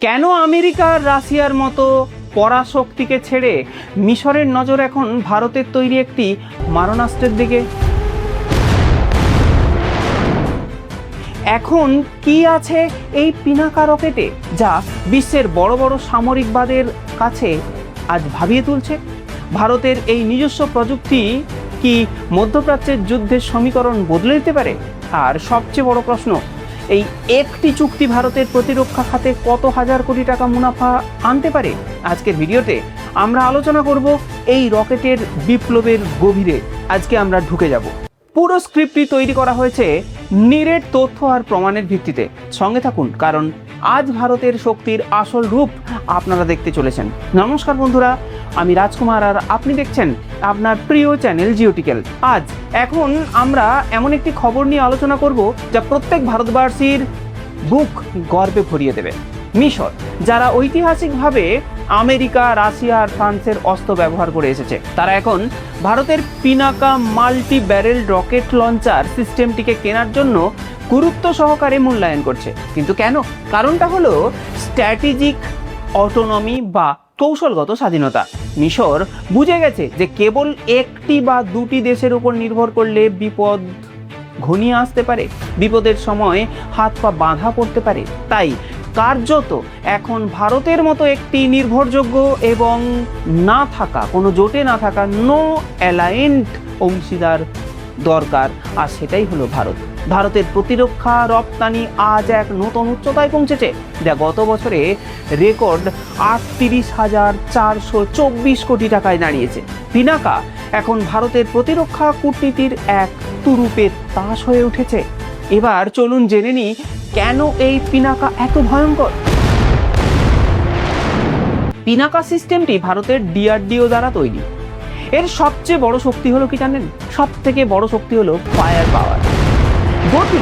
কেন আমেরিকা আর রাশিয়ার মতো পরাশক্তিকে ছেড়ে মিশরের নজর এখন ভারতের তৈরি একটি মারণাস্ত্রের দিকে? এখন কি আছে এই পিনাকা রকেটে যা বিশ্বের বড় বড় সামরিকবাদের কাছে আজ ভাবিয়ে তুলছে? ভারতের এই নিজস্ব প্রযুক্তি কি মধ্যপ্রাচ্যের যুদ্ধের সমীকরণ বদলে দিতে পারে? আর সবচেয়ে বড় প্রশ্ন, এই একটি চুক্তি ভারতের প্রতিরক্ষা খাতে কত হাজার কোটি টাকা মুনাফা আনতে পারে? আজকের ভিডিওতে আমরা আলোচনা করব এই রকেটের বিপ্লবের গভীরে। আজকে আমরা ঢুকে যাব। পুরো স্ক্রিপ্টটি তৈরি করা হয়েছে নিরেট তথ্য আর প্রমাণের ভিত্তিতে। সঙ্গে থাকুন, কারণ আজ ভারতের শক্তির আসল রূপ আপনারা দেখতে চলেছেন। নমস্কার বন্ধুরা, আমি রাজকুমার আর আপনি দেখছেন আপনার প্রিয় চ্যানেল জিওটিক্যাল। এখন আমরা এমন একটি খবর নিয়ে আলোচনা করব যা প্রত্যেক ভারতবাসীর বুক গর্বে ভরিয়ে দেবে। মিশর, যারা ঐতিহাসিকভাবে আমেরিকা, রাশিয়া আর ফ্রান্সের অস্ত্র ব্যবহার করে এসেছে, তারা এখন ভারতের Pinaka multi barrel rocket launcher সিস্টেমটিকে কেনার জন্য গুরুত্ব সহকারে মূল্যায়ন করছে। কিন্তু কেন? কারণটা হলো স্ট্র্যাটেজিক অটোনমি বা কৌশলগত স্বাধীনতা। মিশর বুঝে গেছে যে কেবল একটি বা দুটি দেশের উপর নির্ভর করলে বিপদ ঘনিয়ে আসতে পারে, বিপদের সময় হাত পা বাঁধা পড়তে পারে। তাই কার্যত এখন ভারতের মতো একটি নির্ভরযোগ্য এবং না থাকা, কোনো জোটে না থাকা নো অ্যালায়েন্ট অংশীদার দরকার, আর সেটাই হলো ভারত। ভারতের প্রতিরক্ষা রপ্তানি আজ এক নতুন উচ্চতায় পৌঁছেছে, যা গত বছরে রেকর্ড 38,424 কোটি টাকায় দাঁড়িয়েছে। পিনাকা এখন ভারতের প্রতিরক্ষা কূটনীতির এক তুরুপের তাস হয়ে উঠেছে। এবার চলুন জেনে নিই কেন এই পিনাকা এত ভয়ঙ্কর। পিনাকা সিস্টেমটি ভারতের ডিআরডিও দ্বারা তৈরি। এর সবচেয়ে বড় শক্তি হলো কি জানেন? সব থেকে বড় শক্তি হলো ফায়ার পাওয়ার, গতি।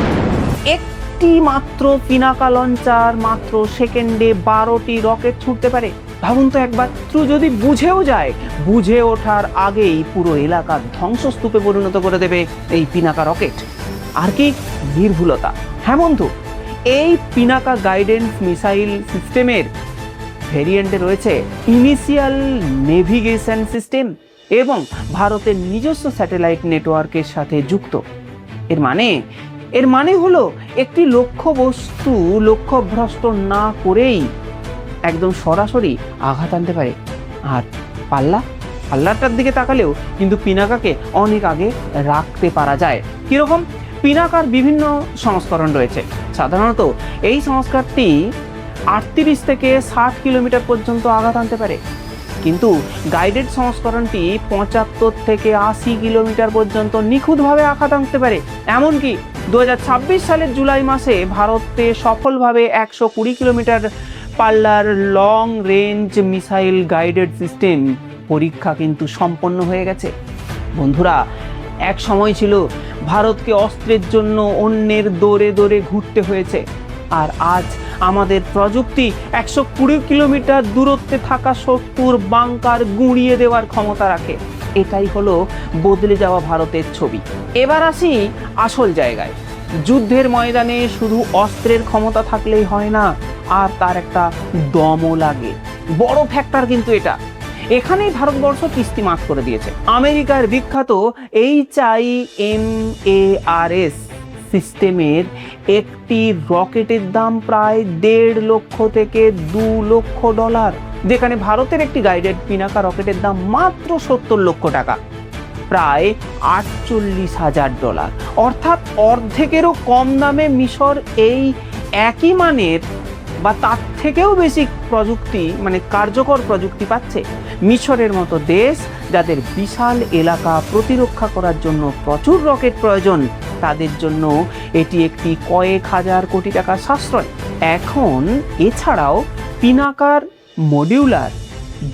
একটি মাত্র পিনাকা লঞ্চার মাত্র সেকেন্ডে 12টি রকেট ছুটতে পারে। ভাবুন তো একবার, যদি বুঝেও যায়, বুঝে ওঠার আগেই পুরো এলাকা ধ্বংসস্তূপে পরিণত করে দেবে এই পিনাকা রকেট। আর কি নির্ভুলতা! হ্যাঁ বন্ধু, এই পিনাকা গাইডেন্স মিসাইল সিস্টেমের ভেরিয়েন্টে রয়েছে ইনিশিয়াল নেভিগেশন সিস্টেম এবং ভারতের নিজস্ব স্যাটেলাইট নেটওয়ার্কের সাথে যুক্ত। এর মানে হলো একটি লক্ষ্যবস্তু লক্ষ্যভ্রষ্ট না করেই একদম সরাসরি আঘাত আনতে পারে। আর পাল্লাটার দিকে তাকালেও কিন্তু পিনাকাকে অনেক আগে রাখতে পারা যায়। কিরকম? পিনাকার বিভিন্ন সংস্করণ রয়েছে। সাধারণত এই সংস্কারটি 38 থেকে 60 কিলোমিটার পর্যন্ত আঘাত আনতে পারে, কিন্তু গাইডেড সংস্করণটি 75 থেকে 80 কিলোমিটার পর্যন্ত নিখুঁতভাবে আঘাত আনতে পারে। এমনকি 2026 সালের জুলাই মাসে ভারতে সফলভাবে 120 কিলোমিটার পাল্লার long range missile guided system পরীক্ষা কিন্তু সম্পন্ন হয়ে গেছে। বন্ধুরা, এক সময় ছিল ভারতকে অস্ত্রের জন্য অন্যের দৌড়ে দৌড়ে ঘুরতে হয়েছে, আর আজ আমাদের প্রযুক্তি 120 কিলোমিটার দূরত্বে থাকা শত্রুর বাংকার গুঁড়িয়ে দেওয়ার ক্ষমতা রাখে। এটাই হলো বদলে যাওয়া ভারতের ছবি। এবার আসি আসল জায়গায়। যুদ্ধের ময়দানে শুধু অস্ত্রের ক্ষমতা থাকলেই হয় না, আর তার একটা দমও লাগে। বড় ফ্যাক্টর কিন্তু এটা। এখানেই ভারতবর্ষ কিস্তি মাফ করে দিয়েছে। আমেরিকার বিখ্যাত HIMARS সিস্টেমের একটি রকেটের দাম প্রায় $1.5 লক্ষ থেকে $2 লক্ষ, যেখানে ভারতের একটি গাইডেড পিনাকা রকেটের দাম মাত্র $70 লক্ষ, প্রায় $48,000। অর্থাৎ অর্ধেকেরও কম দামে মিশর এই একই মানের বা তার থেকেও বেশি প্রযুক্তি, কার্যকর প্রযুক্তি পাচ্ছে। মিশরের মতো দেশ, যাদের বিশাল এলাকা প্রতিরক্ষা করার জন্য প্রচুর রকেট প্রয়োজন, তাদের জন্য এটি একটি কয়েক হাজার কোটি টাকার সাশ্রয়। এখন এছাড়াও পিনাকার মডিউলার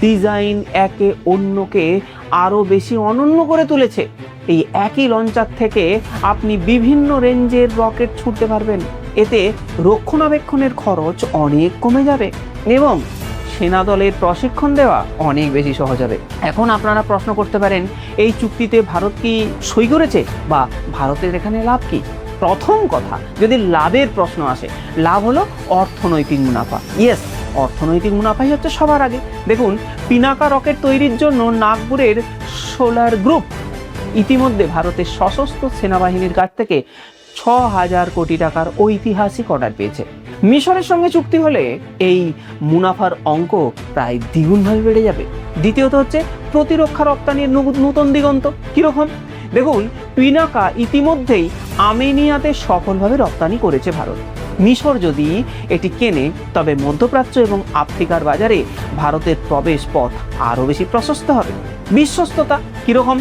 ডিজাইন একে অন্যকে আরও বেশি অনন্য করে তুলেছে। এই একই লঞ্চার থেকে আপনি বিভিন্ন রেঞ্জের রকেট ছুটতে পারবেন। এতে রক্ষণাবেক্ষণের খরচ অনেক কমে যাবে এবং সেনা দলের প্রশিক্ষণ দেওয়া অনেক বেশি সহজ হবে। এখন আপনারা প্রশ্ন করতে পারেন, এই চুক্তিতে ভারত কি সই করেছে বা ভারতের এখানে লাভ কি? প্রথম কথা, যদি লাভের প্রশ্ন আসে, লাভ হলো অর্থনৈতিক মুনাফা। ইয়েস, অর্থনৈতিক মুনাফাই হচ্ছে সবার আগে। দেখুন, পিনাকা রকেট তৈরির জন্য নাগপুরের সোলার গ্রুপ ইতিমধ্যে ভারতের সশস্ত্র সেনাবাহিনীর কাছ থেকে 6,000 কোটি টাকার ঐতিহাসিক অর্ডার পেয়েছে। মিশরের সঙ্গে চুক্তি হলে এই মুনাফার অঙ্ক প্রায় দ্বিগুণভাবে বেড়ে যাবে। দ্বিতীয়ত হচ্ছে প্রতিরক্ষা রপ্তানির নতুন দিগন্ত। কীরকম? দেখুন, পিনাকা ইতিমধ্যেই আর্মেনিয়াতে সফলভাবে রপ্তানি করেছে ভারত। মিশর যদি এটি কেনে, তবে মধ্যপ্রাচ্য এবং আফ্রিকার বাজারে ভারতের প্রবেশ পথ আরও বেশি প্রশস্ত হবে। বিশ্বস্ততা কীরকম?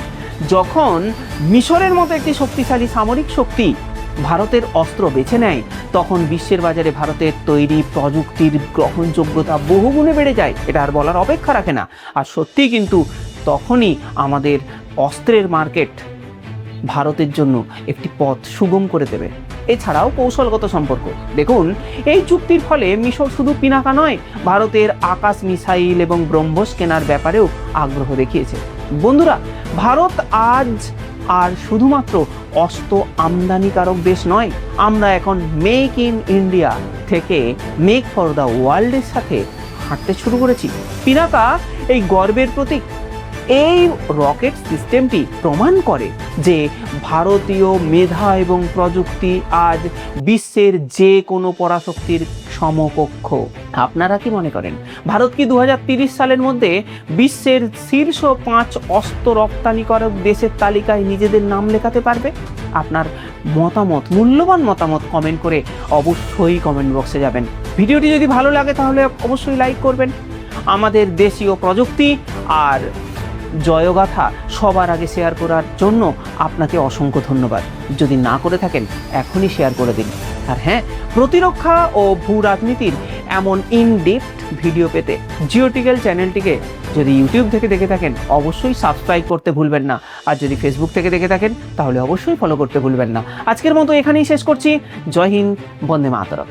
যখন মিশরের মতো একটি শক্তিশালী সামরিক শক্তি ভারতের অস্ত্র বেছে নেয়, তখন বিশ্বের বাজারে ভারতের তৈরি প্রযুক্তির গ্রহণযোগ্যতা বহুগুণে বেড়ে যায়। এটা আর বলার অপেক্ষা রাখে না। আর সত্যিই কিন্তু তখনই আমাদের অস্ত্রের মার্কেট ভারতের জন্য একটি পথ সুগম করে দেবে। এছাড়াও কৌশলগত সম্পর্ক। দেখুন, এই চুক্তির ফলে মিশর শুধু পিনাকা নয়, ভারতের আকাশ মিসাইল এবং ব্রহ্মস কেনার ব্যাপারেও আগ্রহ দেখিয়েছে। বন্ধুরা, ভারত আজ আর শুধুমাত্র অস্ত্র আমদানিকারক দেশ নয়, আমরা এখন মেক ইন ইন্ডিয়া থেকে মেক ফর দ্য ওয়ার্ল্ডের সাথে হাঁটতে শুরু করেছি। পিনাকা এই গর্বের প্রতীক। এই রকেট সিস্টেমটি প্রমাণ করে যে ভারতীয় মেধা এবং প্রযুক্তি আজ বিশ্বের যে কোনো পরাশক্তির সমকক্ষ। আপনারা কি মনে করেন, ভারত কি 2030 সালের মধ্যে বিশ্বের শীর্ষ 5 অস্ত্র রপ্তানিকারক দেশের তালিকায় নিজেদের নাম লেখাতে পারবে? আপনার মতামত, মূল্যবান মতামত কমেন্ট করে অবশ্যই কমেন্ট বক্সে যাবেন। ভিডিওটি যদি ভালো লাগে তাহলে অবশ্যই লাইক করবেন। আমাদের দেশীয় প্রযুক্তি আর জয়গাথা সবার আগে শেয়ার করার জন্য আপনাকে অসংখ্য ধন্যবাদ। যদি না করে থাকেন, এখনই শেয়ার করে দিন। আর হ্যাঁ, প্রতিরক্ষা ও ভূ রাজনীতির এমন ইনডেপথ ভিডিও পেতে জিওটিক্যাল চ্যানেলটিকে যদি ইউটিউব থেকে দেখে থাকেন, অবশ্যই সাবস্ক্রাইব করতে ভুলবেন না। আর যদি ফেসবুক থেকে দেখে থাকেন, তাহলে অবশ্যই ফলো করতে ভুলবেন না। আজকের মতো এখানেই শেষ করছি। জয় হিন্দ, বন্দে মাতরম।